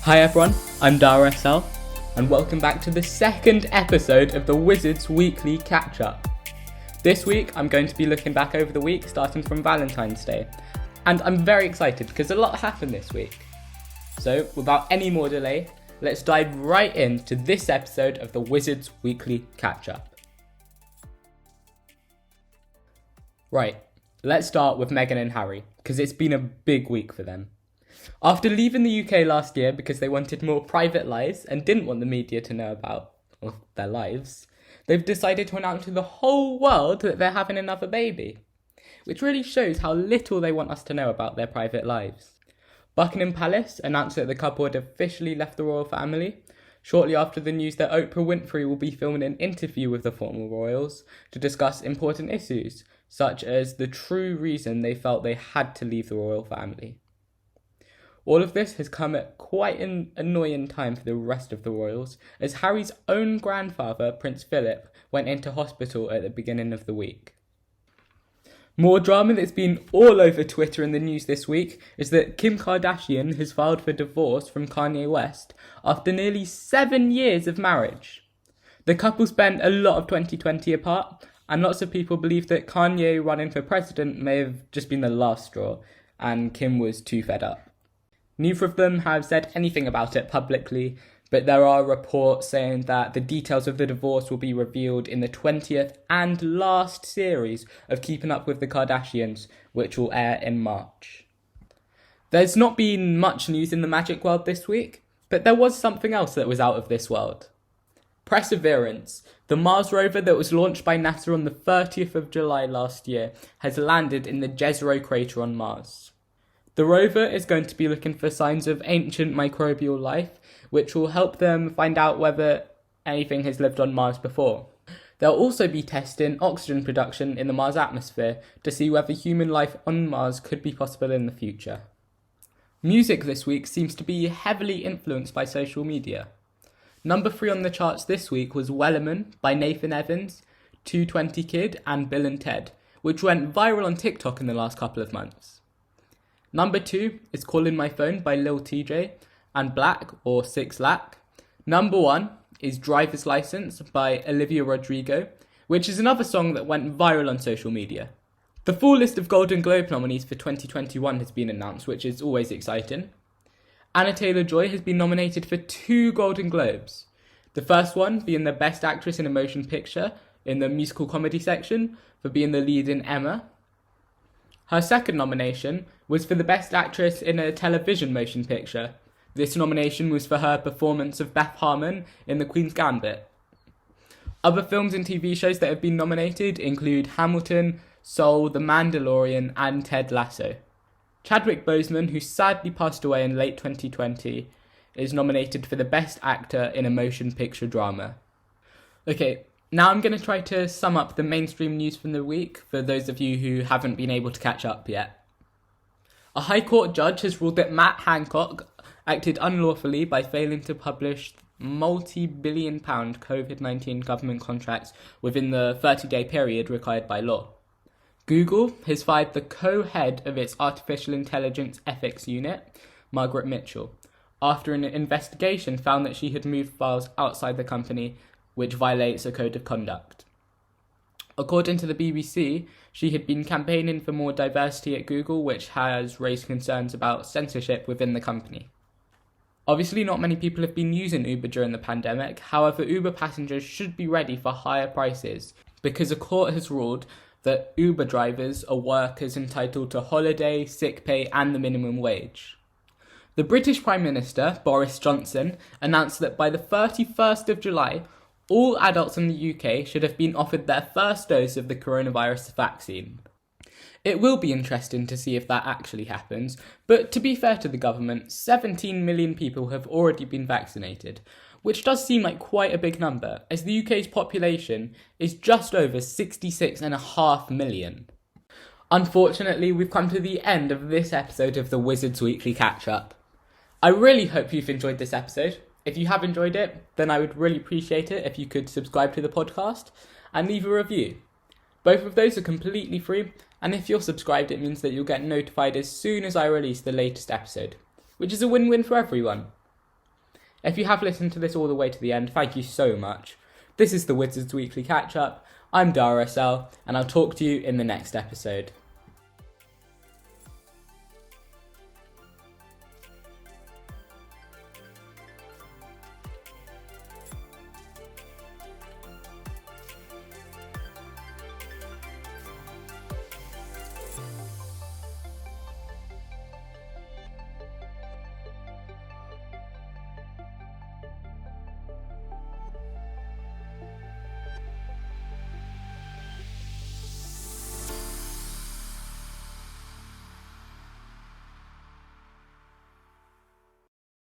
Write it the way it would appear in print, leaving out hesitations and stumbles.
Hi everyone, I'm Dara SL, and welcome back to the second episode of the Wizards Weekly Catch-Up. This week, I'm going to be looking back over the week, starting from Valentine's Day, and I'm very excited because a lot happened this week. So, without any more delay, let's dive right into this episode of the Wizards Weekly Catch-Up. Right, let's start with Meghan and Harry, because it's been a big week for them. After leaving the UK last year because they wanted more private lives and didn't want the media to know about their lives, they've decided to announce to the whole world that they're having another baby, which really shows how little they want us to know about their private lives. Buckingham Palace announced that the couple had officially left the royal family, shortly after the news that Oprah Winfrey will be filming an interview with the former royals to discuss important issues, such as the true reason they felt they had to leave the royal family. All of this has come at quite an annoying time for the rest of the royals, as Harry's own grandfather, Prince Philip, went into hospital at the beginning of the week. More drama that's been all over Twitter and the news this week is that Kim Kardashian has filed for divorce from Kanye West after nearly 7 years of marriage. The couple spent a lot of 2020 apart, and lots of people believe that Kanye running for president may have just been the last straw, and Kim was too fed up. Neither of them have said anything about it publicly, but there are reports saying that the details of the divorce will be revealed in the 20th and last series of Keeping Up with the Kardashians, which will air in March. There's not been much news in the magic world this week, but there was something else that was out of this world. Perseverance, the Mars rover that was launched by NASA on the 30th of July last year, has landed in the Jezero crater on Mars. The rover is going to be looking for signs of ancient microbial life, which will help them find out whether anything has lived on Mars before. They'll also be testing oxygen production in the Mars atmosphere to see whether human life on Mars could be possible in the future. Music this week seems to be heavily influenced by social media. Number 3 on the charts this week was Wellerman by Nathan Evans, 220 Kid and Bill and Ted, which went viral on TikTok in the last couple of months. Number 2 is Calling My Phone by Lil TJ and Black or 6 Lack. Number 1 is Driver's License by Olivia Rodrigo, which is another song that went viral on social media. The full list of Golden Globe nominees for 2021 has been announced, which is always exciting. Anna Taylor-Joy has been nominated for 2 Golden Globes. The first one being the Best Actress in a Motion Picture in the musical comedy section for being the lead in Emma. Her second nomination was for the Best Actress in a Television Motion Picture. This nomination was for her performance of Beth Harmon in The Queen's Gambit. Other films and TV shows that have been nominated include Hamilton, Soul, The Mandalorian, and Ted Lasso. Chadwick Boseman, who sadly passed away in late 2020, is nominated for the Best Actor in a Motion Picture Drama. Okay, now I'm going to try to sum up the mainstream news from the week for those of you who haven't been able to catch up yet. A High Court judge has ruled that Matt Hancock acted unlawfully by failing to publish multi-billion-pound COVID-19 government contracts within the 30-day period required by law. Google has fired the co-head of its artificial intelligence ethics unit, Margaret Mitchell, after an investigation found that she had moved files outside the company, which violates a code of conduct. According to the BBC, she had been campaigning for more diversity at Google, which has raised concerns about censorship within the company. Obviously, not many people have been using Uber during the pandemic. However, Uber passengers should be ready for higher prices because a court has ruled that Uber drivers are workers entitled to holiday, sick pay, and the minimum wage. The British Prime Minister, Boris Johnson, announced that by the 31st of July, all adults in the UK should have been offered their first dose of the coronavirus vaccine. It will be interesting to see if that actually happens, but to be fair to the government, 17 million people have already been vaccinated, which does seem like quite a big number, as the UK's population is just over 66.5 million. Unfortunately, we've come to the end of this episode of the Wizards Weekly Catch-Up. I really hope you've enjoyed this episode. If you have enjoyed it, then I would really appreciate it if you could subscribe to the podcast and leave a review. Both of those are completely free, and if you're subscribed, it means that you'll get notified as soon as I release the latest episode, which is a win-win for everyone. If you have listened to this all the way to the end, thank you so much. This is the Wizards Weekly Catch-Up. I'm Dara SL, and I'll talk to you in the next episode.